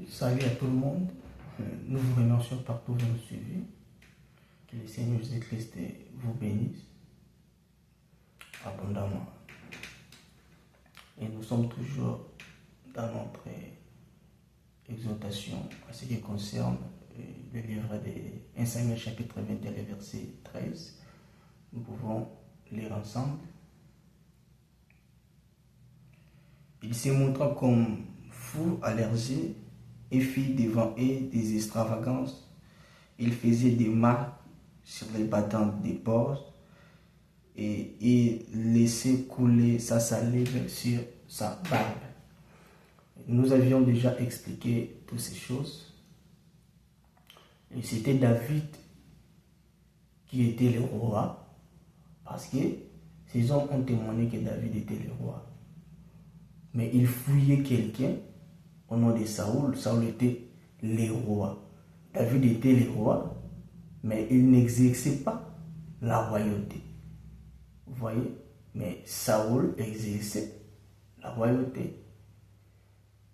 Salut à tout le monde. Nous vous remercions partout où vous nous suivez. Que le Seigneur Jésus-Christ vous bénisse abondamment. Et nous sommes toujours dans notre exhortation à ce qui concerne le livre de 1 Samuel chapitre 21, verset 13. Nous pouvons lire ensemble. Il se montra comme fou à leurs yeux et fit devant eux des extravagances. Il faisait des marques sur les battantes des porcs et il laissait couler sa salive sur sa barbe. Nous avions déjà expliqué toutes ces choses. Et c'était David qui était le roi, parce que ces hommes ont témoigné que David était le roi. Mais il fouillait quelqu'un au nom de Saoul. Saoul était le roi. David était le roi, mais il n'exerçait pas la royauté. Vous voyez? Mais Saoul exerçait la royauté.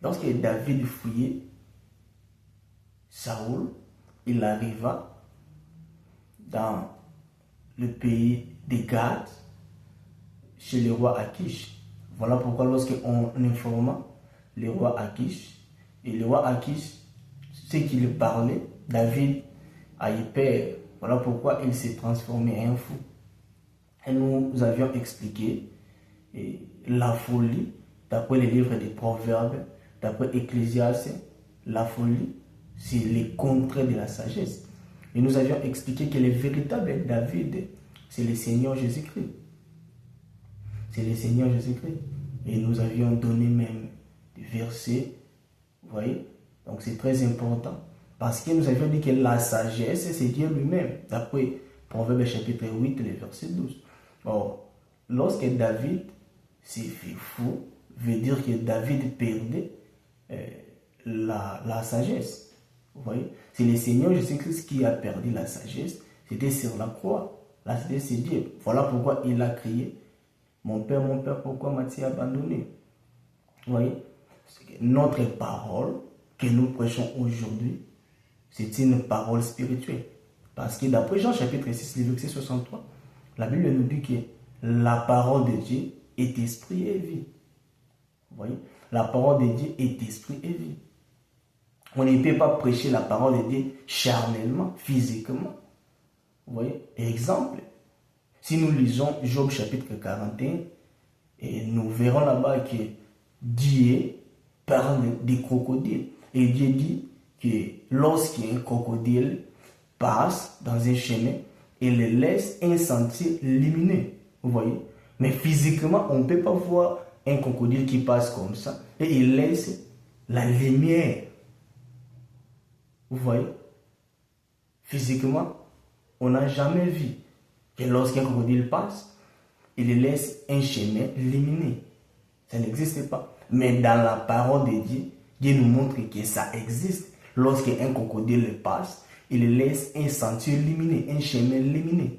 Lorsque David fouillait Saoul, il arriva dans le pays des Gad, chez le roi Akish. Voilà pourquoi lorsqu'on informa le roi Akish, et le roi Akish, ce qu'il parlait, David a eu peur. Voilà pourquoi il s'est transformé en fou. Et nous avions expliqué la folie, d'après les livres des Proverbes, d'après Ecclésiaste, la folie, c'est le contraire de la sagesse. Et nous avions expliqué que le véritable David, c'est le Seigneur Jésus-Christ. C'est le Seigneur Jésus-Christ. Et nous avions donné même des versets, vous voyez. Donc c'est très important. Parce que nous avions dit que la sagesse, c'est Dieu lui-même. D'après Proverbe chapitre 8, le verset 12. Or, lorsque David s'est fait fou, veut dire que David perdait la sagesse. Vous voyez, c'est le Seigneur Jésus-Christ qui a perdu la sagesse. C'était sur la croix. La sagesse, c'est Dieu. Voilà pourquoi il a crié: mon Père, pourquoi m'as-tu abandonné? Vous voyez, notre parole que nous prêchons aujourd'hui, c'est une parole spirituelle. Parce que d'après Jean chapitre 6, verset 63, la Bible nous dit que la parole de Dieu est esprit et vie. Vous voyez, la parole de Dieu est esprit et vie. On ne peut pas prêcher la parole de Dieu charnellement, physiquement. Vous voyez, exemple, si nous lisons Job chapitre 41, et nous verrons là-bas que Dieu parle des crocodiles. Et Dieu dit que lorsqu'un crocodile passe dans un chemin, il laisse un sentier lumineux. Vous voyez? Mais physiquement, on ne peut pas voir un crocodile qui passe comme ça et il laisse la lumière. Vous voyez? Physiquement, on n'a jamais vu que lorsqu'un crocodile passe, il laisse un chemin lumineux. Ça n'existe pas. Mais dans la parole de Dieu, Dieu nous montre que ça existe. Lorsqu'un crocodile passe, il laisse un sentier lumineux, un chemin lumineux.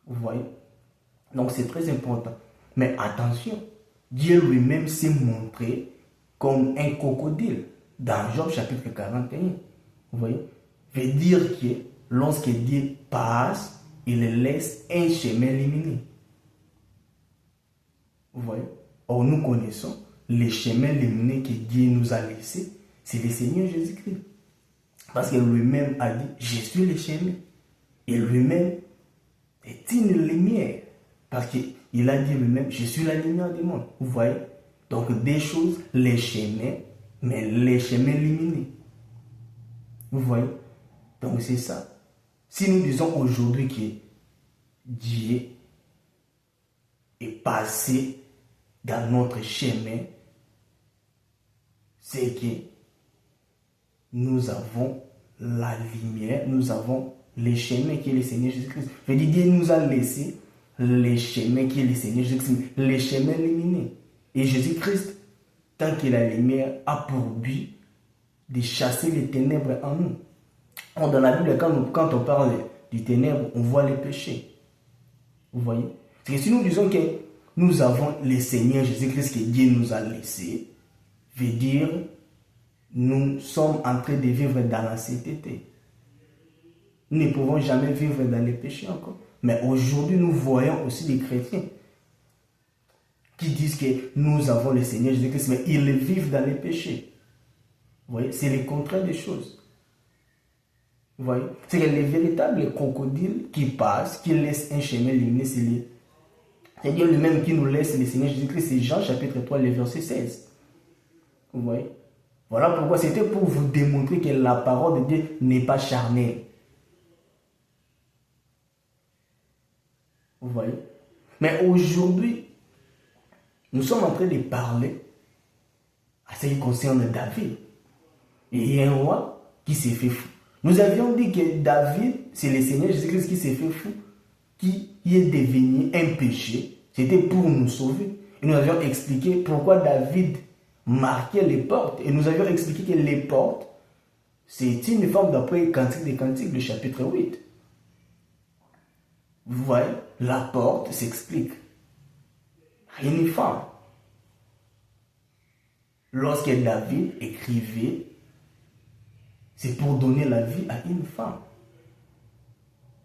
Vous voyez? Donc c'est très important. Mais attention, Dieu lui-même s'est montré comme un crocodile dans Job chapitre 41. Vous voyez? Veut dire que lorsque Dieu passe, il laisse un chemin lumineux. Vous voyez? Or nous connaissons les chemins lumineux que Dieu nous a laissés. C'est le Seigneur Jésus-Christ. Parce que lui-même a dit: je suis le chemin. Et lui-même est une lumière. Parce qu'il a dit lui-même: je suis la lumière du monde. Vous voyez? Donc des choses, les chemins, mais les chemins lumineux. Vous voyez? Donc c'est ça. Si nous disons aujourd'hui que Dieu est passé dans notre chemin, c'est que nous avons la lumière, nous avons les chemins qui est le Seigneur Jésus-Christ. Je veux dire, Dieu nous a laissé les chemins qui est le Seigneur Jésus-Christ, les chemins lumineux. Et Jésus-Christ, tant que la lumière a pour but de chasser les ténèbres en nous. Dans la Bible, quand on parle du ténèbre, on voit les péchés. Vous voyez? Parce que si nous disons que nous avons le Seigneur Jésus-Christ que Dieu nous a laissé, veut dire nous sommes en train de vivre dans la sainteté. Nous ne pouvons jamais vivre dans les péchés encore. Mais aujourd'hui, nous voyons aussi des chrétiens qui disent que nous avons le Seigneur Jésus-Christ, mais ils vivent dans les péchés. Vous voyez, c'est le contraire des choses. Vous voyez, c'est que les véritables crocodiles qui passent, qui laissent un chemin lumineux, c'est Dieu lui-même qui nous laisse le Seigneur Jésus-Christ. C'est Jean chapitre 3, le verset 16. Vous voyez, voilà pourquoi c'était pour vous démontrer que la parole de Dieu n'est pas charnelle. Vous voyez, mais aujourd'hui, nous sommes en train de parler à ce qui concerne David. Et il y a un roi qui s'est fait fou. Nous avions dit que David, c'est le Seigneur Jésus-Christ qui s'est fait fou, qui est devenu un péché. C'était pour nous sauver. Et nous avions expliqué pourquoi David marquait les portes. Et nous avions expliqué que les portes, c'est une forme d'après Cantique des Cantiques, le chapitre 8. Vous voyez, la porte s'explique. Une femme. Lorsque David écrivait, c'est pour donner la vie à une femme.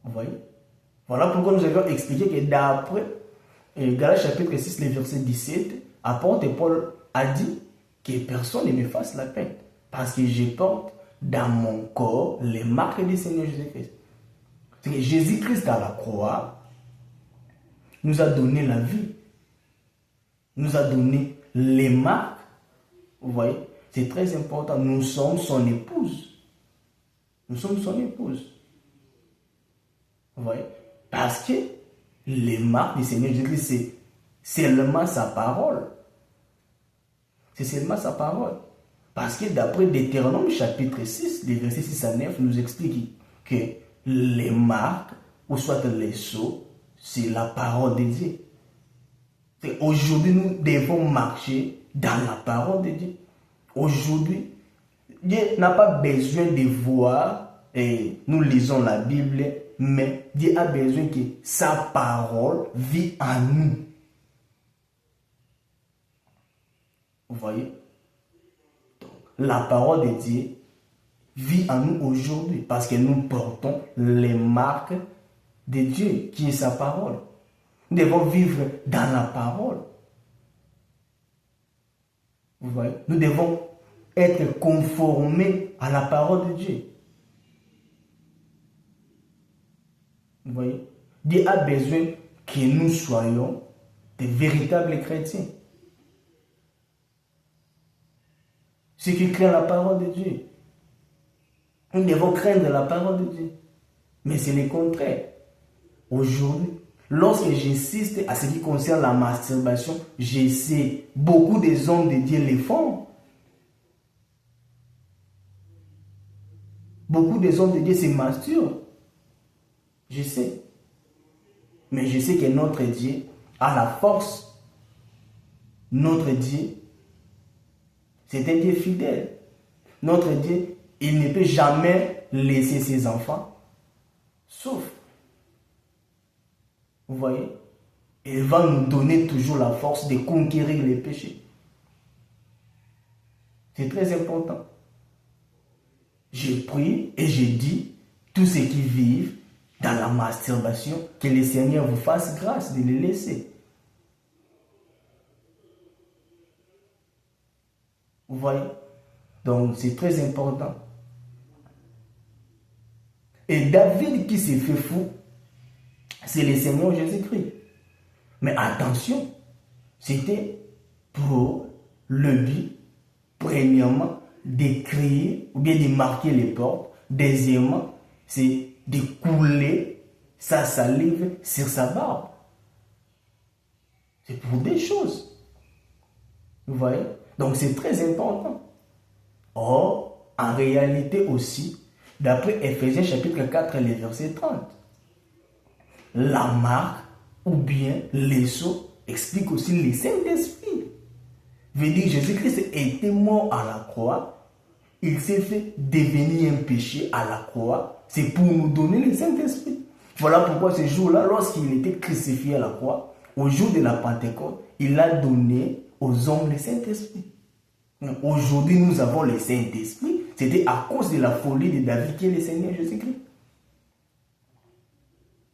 Vous voyez? Voilà pourquoi nous avions expliqué que d'après Galates chapitre 6, le verset 17, apôtre Paul a dit que personne ne me fasse la peine, parce que je porte dans mon corps les marques du Seigneur Jésus-Christ. C'est que Jésus-Christ à la croix nous a donné la vie, nous a donné les marques. Vous voyez, c'est très important. Nous sommes son épouse. Nous sommes son épouse. Vous voyez, parce que les marques du Seigneur Jésus-Christ, c'est seulement sa parole. C'est seulement sa parole. Parce que d'après Deutéronome chapitre 6, les versets 6 à 9, nous explique que les marques, ou soit les sceaux, c'est la parole de Dieu. Aujourd'hui, nous devons marcher dans la parole de Dieu. Aujourd'hui, Dieu n'a pas besoin de voir, et nous lisons la Bible, mais Dieu a besoin que sa parole vit en nous. Vous voyez? Donc, la parole de Dieu vit en nous aujourd'hui parce que nous portons les marques de Dieu qui est sa parole. Nous devons vivre dans la parole. Vous voyez? Nous devons être conformés à la parole de Dieu. Vous voyez? Dieu a besoin que nous soyons des véritables chrétiens. Ceux qui craignent la parole de Dieu. Nous devons craindre la parole de Dieu. Mais c'est le contraire. Aujourd'hui, lorsque j'insiste à ce qui concerne la masturbation, je sais, beaucoup des hommes de Dieu le font. Beaucoup des hommes de Dieu se masturbent. Je sais. Mais je sais que notre Dieu a la force. Notre Dieu, c'est un Dieu fidèle. Notre Dieu, il ne peut jamais laisser ses enfants souffrir. Vous voyez? Il va nous donner toujours la force de conquérir les péchés. C'est très important. Je prie et je dis, tous ceux qui vivent dans la masturbation, que le Seigneur vous fasse grâce de les laisser. Vous voyez? Donc c'est très important. Et David qui s'est fait fou, c'est le Seigneur Jésus-Christ. Mais attention, c'était pour le but, premièrement, de crier ou bien de marquer les portes. Deuxièmement, c'est de couler sa salive sur sa barbe. C'est pour des choses. Vous voyez? Donc c'est très important. Or, en réalité aussi, d'après Ephésiens chapitre 4, les versets 30, la marque ou bien les sceaux explique aussi le Saint-Esprit. Veut dire Jésus-Christ était mort à la croix. Il s'est fait devenir un péché à la croix. C'est pour nous donner le Saint-Esprit. Voilà pourquoi ce jour-là, lorsqu'il était crucifié à la croix, au jour de la Pentecôte, il a donné aux hommes le Saint-Esprit. Aujourd'hui, nous avons le Saint-Esprit. C'était à cause de la folie de David qui est le Seigneur Jésus-Christ.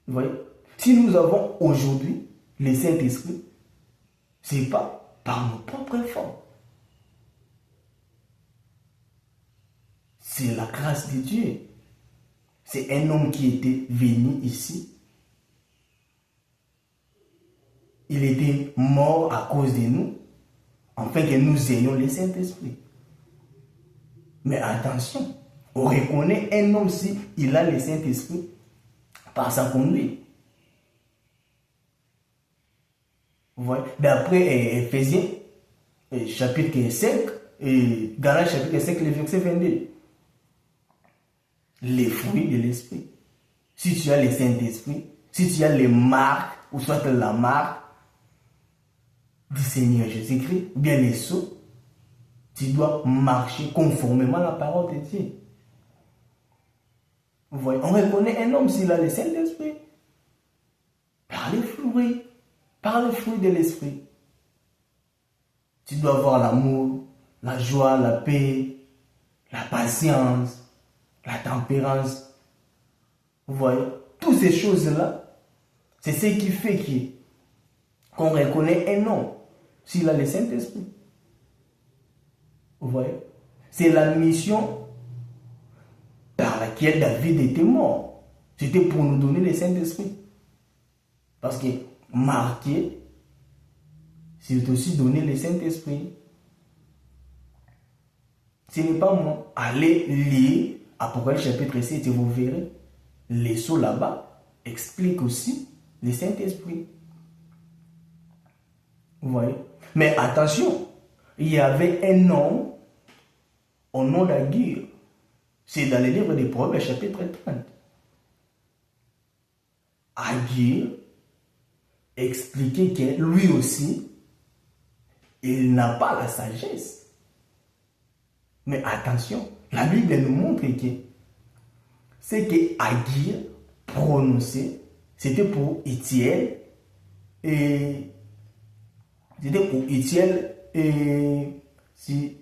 Vous voyez? Si nous avons aujourd'hui le Saint-Esprit, ce n'est pas par nos propres efforts. C'est la grâce de Dieu. C'est un homme qui était venu ici. Il était mort à cause de nous, afin que nous ayons le Saint-Esprit. Mais attention, on reconnaît un homme si il a le Saint-Esprit par sa conduite. Vous voyez? D'après Ephésiens, chapitre 5, et Galates chapitre 5, le verset 22. Les fruits de l'esprit. Si tu as le Saint-Esprit, si tu as les marques, ou soit la marque du Seigneur Jésus-Christ, ou bien les sceaux, tu dois marcher conformément à la parole de Dieu. Vous voyez, on reconnaît un homme s'il a le Saint-Esprit par les fruits de l'esprit. Tu dois avoir l'amour, la joie, la paix, la patience, la tempérance. Vous voyez, toutes ces choses-là, c'est ce qui fait qu'on reconnaît un homme s'il a le Saint-Esprit. Vous voyez, c'est la mission par laquelle David était mort. C'était pour nous donner le Saint-Esprit. Parce que marquer, c'est aussi donner le Saint-Esprit. Ce n'est pas moi. Allez lire Apocalypse chapitre 7 et vous verrez. Les sceaux là-bas expliquent aussi le Saint-Esprit. Vous voyez? Mais attention, il y avait un homme au nom d'Agur. C'est dans le livre des Proverbes chapitre 30. Agur expliquait que lui aussi, il n'a pas la sagesse. Mais attention, la Bible nous montre que ce que Agur prononçait, c'était pour Itiel et si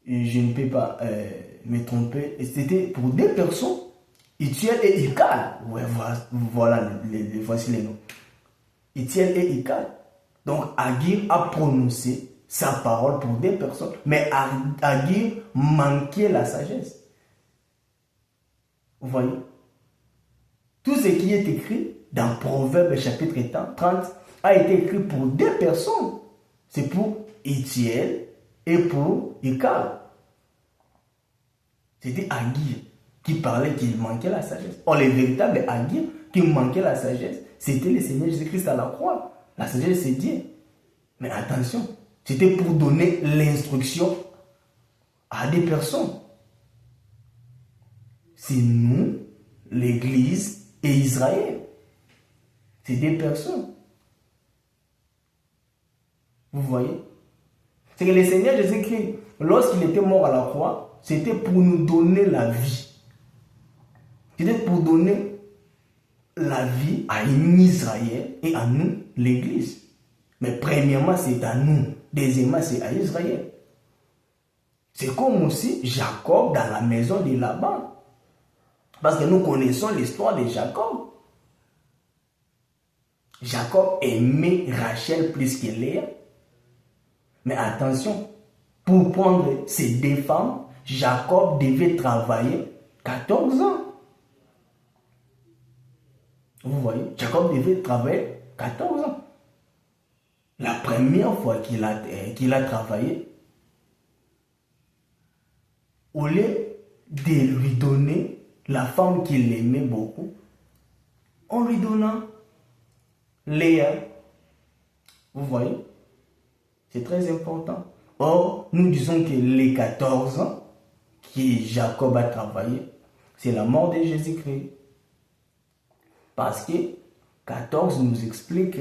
je ne peux pas me tromper, c'était pour deux personnes, Itiel et Ikal. Ouais, voilà, voici les noms. Itiel et Ikal. Donc Agur a prononcé sa parole pour deux personnes, mais Agur manquait la sagesse. Vous voyez? Tout ce qui est écrit dans Proverbes chapitre 30 a été écrit pour deux personnes. C'est pour Itiel et pour Ikal. C'était Agur qui parlait qu'il manquait la sagesse. Or, le véritable Agur qui manquait la sagesse, c'était le Seigneur Jésus-Christ à la croix. La sagesse, c'est Dieu. Mais attention, c'était pour donner l'instruction à des personnes. C'est nous, l'Église et Israël. C'est des personnes. Vous voyez? C'est que le Seigneur Jésus-Christ, lorsqu'il était mort à la croix, c'était pour nous donner la vie. C'était pour donner la vie à une Israël et à nous, l'Église. Mais premièrement, c'est à nous. Deuxièmement, c'est à Israël. C'est comme aussi Jacob dans la maison de Laban. Parce que nous connaissons l'histoire de Jacob. Jacob aimait Rachel plus que Léa. Mais attention, pour prendre ces deux femmes, Jacob devait travailler 14 ans. Vous voyez, Jacob devait travailler 14 ans. La première fois qu'il a travaillé, au lieu de lui donner la femme qu'il aimait beaucoup, en lui donnant Léa. Vous voyez? C'est très important. Or, nous disons que les 14 ans que Jacob a travaillé, c'est la mort de Jésus-Christ. Parce que 14 nous explique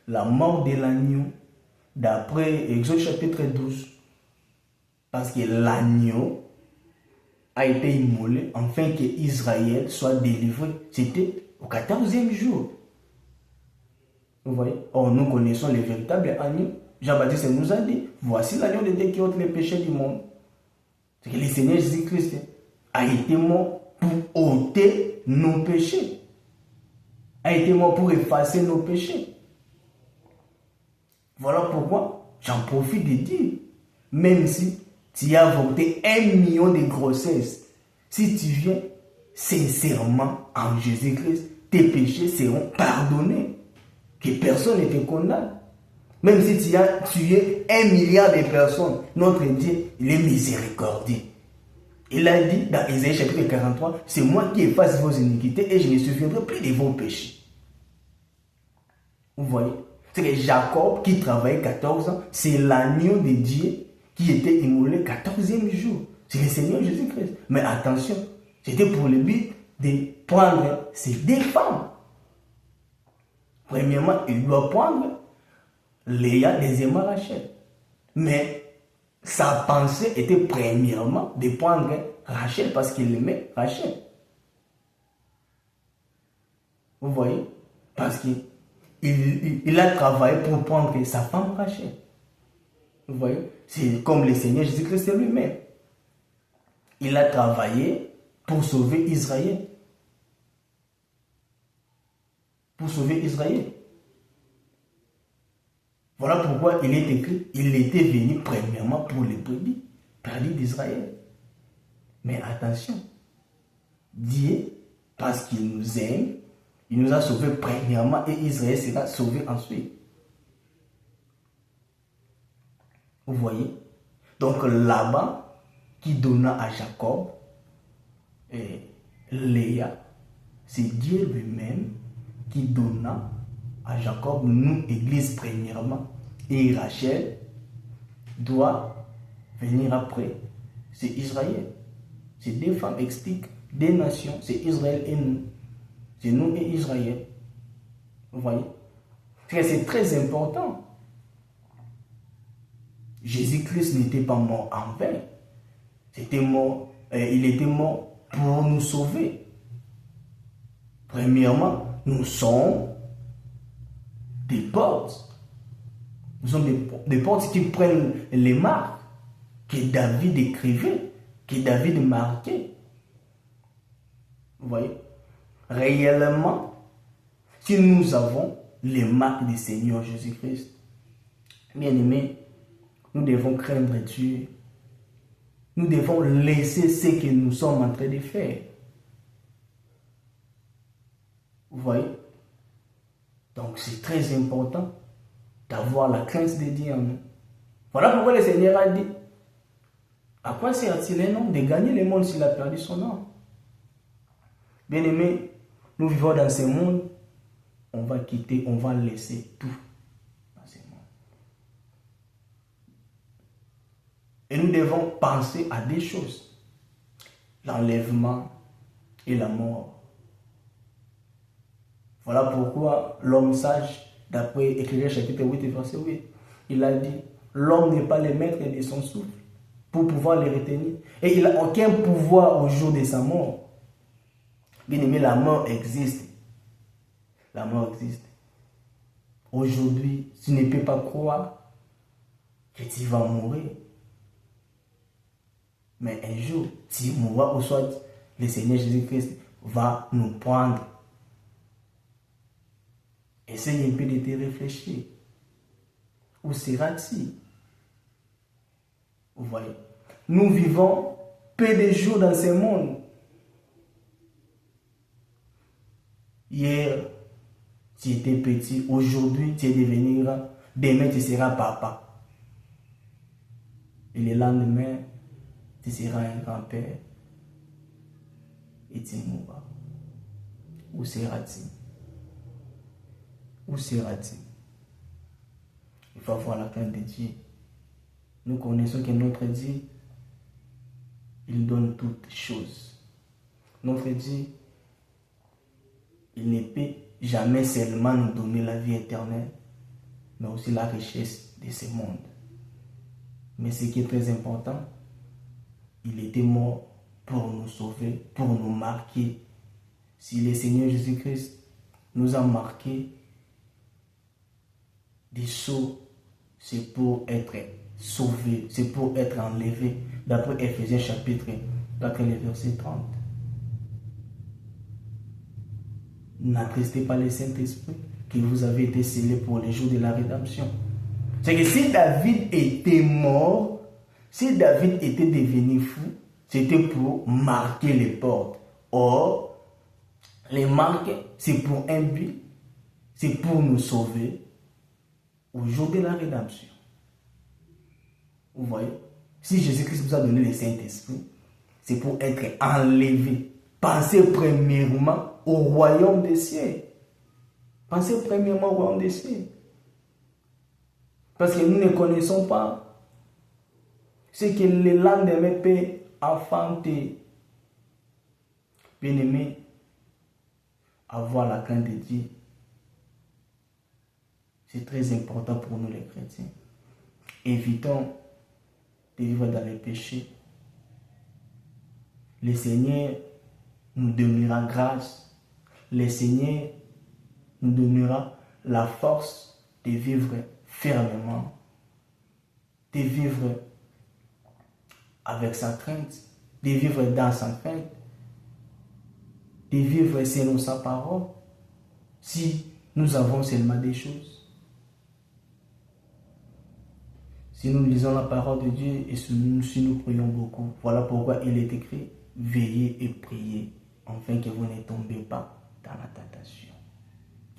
la mort de l'agneau d'après Exode chapitre 12. Parce que l'agneau a été immolé afin que Israël soit délivré. C'était au 14e jour. Vous voyez? Or, nous connaissons le véritable agneau. Jean-Baptiste nous a dit, voici l'agneau de Dieu qui ôte les péchés du monde. C'est que le Seigneur Jésus-Christ a été mort pour ôter nos péchés. A été mort pour effacer nos péchés. Voilà pourquoi j'en profite de dire, même si tu as avorté 1 million de grossesses, si tu viens sincèrement en Jésus-Christ, tes péchés seront pardonnés. Que personne ne te condamne. Même si tu as tué 1 milliard de personnes, notre Dieu, il est miséricordieux. Il a dit dans Isaïe chapitre 43, c'est moi qui efface vos iniquités et je ne me souviendrai plus de vos péchés. Vous voyez? C'est que Jacob qui travaillait 14 ans, c'est l'agneau de Dieu qui était immolé 14e jour. C'est le Seigneur Jésus-Christ. Mais attention, c'était pour le but de prendre ces 2 femmes. Premièrement, il doit prendre Léa, deuxièmement Rachel. Mais sa pensée était premièrement de prendre Rachel parce qu'il aimait Rachel. Vous voyez? Parce qu'il a travaillé pour prendre sa femme Rachel. Vous voyez? C'est comme le Seigneur Jésus-Christ lui-même. Il a travaillé pour sauver Israël. Pour sauver Israël. Voilà pourquoi il est écrit, il était venu premièrement pour les brebis perdues d'Israël. Mais attention, Dieu, parce qu'il nous aime, il nous a sauvés premièrement et Israël sera sauvé ensuite. Vous voyez? Donc là-bas, qui donna à Jacob et Léa, c'est Dieu lui-même qui donna à Jacob, nous, Église, premièrement. Et Rachel doit venir après. C'est Israël. Ces 2 femmes expliquent 2 nations. C'est Israël et nous. C'est nous et Israël. Vous voyez? C'est très important. Jésus-Christ n'était pas mort en vain. Il était mort pour nous sauver. Premièrement, nous sommes des portes. Nous sommes des portes qui prennent les marques que David écrivait, que David marquait. Vous voyez? Réellement, si nous avons les marques du Seigneur Jésus-Christ, bien aimés, nous devons craindre Dieu. Nous devons laisser ce que nous sommes en train de faire. Vous voyez? Donc c'est très important d'avoir la crainte de Dieu en nous. Voilà pourquoi le Seigneur a dit, à quoi sert-il un homme de gagner le monde s'il a perdu son âme? Bien aimé, nous vivons dans ce monde, on va quitter, on va laisser tout dans ce monde. Et nous devons penser à 2 choses, l'enlèvement et la mort. Voilà pourquoi l'homme sage, d'après Éclésiste chapitre 8 et verset 8, il a dit, l'homme n'est pas le maître de son souffle pour pouvoir le retenir. Et il n'a aucun pouvoir au jour de sa mort. Bien aimé, la mort existe. La mort existe. Aujourd'hui, tu ne peux pas croire que tu vas mourir. Mais un jour, tu mourras ou soit le Seigneur Jésus-Christ va nous prendre. Essaye un peu de te réfléchir. Où sera-t-il? Vous voyez? Nous vivons peu de jours dans ce monde. Hier, tu étais petit. Aujourd'hui, tu es devenu grand. Demain, tu seras papa. Et le lendemain, tu seras un grand-père. Et tu mourras. Où sera-t-il? Où sera-t-il? Il faut avoir la crainte de Dieu. Nous connaissons que notre Dieu, il donne toutes choses. Notre Dieu, il ne peut jamais seulement nous donner la vie éternelle, mais aussi la richesse de ce monde. Mais ce qui est très important, il était mort pour nous sauver, pour nous marquer. Si le Seigneur Jésus-Christ nous a marqué des sceaux c'est pour être sauvé, c'est pour être enlevé. D'après Ephésiens chapitre 4, le verset 30. N'attristez pas le Saint-Esprit, que vous avez été scellés pour les jours de la rédemption. C'est que si David était mort, si David était devenu fou, c'était pour marquer les portes. Or, les marques, c'est pour un but, c'est pour nous sauver au jour de la rédemption. Vous voyez? Si Jésus-Christ vous a donné le Saint-Esprit, c'est pour être enlevé. Pensez premièrement au royaume des cieux. Pensez premièrement au royaume des cieux. Parce que nous ne connaissons pas ce que le lendemain peut enfanter. Bien-aimé, avoir la crainte de Dieu, c'est très important pour nous les chrétiens. Évitons de vivre dans les péchés. Le Seigneur nous donnera grâce. Le Seigneur nous donnera la force de vivre fermement, de vivre avec sa crainte, de vivre dans sa crainte, de vivre selon sa parole, si nous avons seulement des choses. Si nous lisons la parole de Dieu et si nous prions beaucoup, voilà pourquoi il est écrit, veillez et priez, afin que vous ne tombez pas dans la tentation.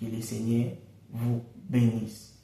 Que le Seigneur vous bénisse.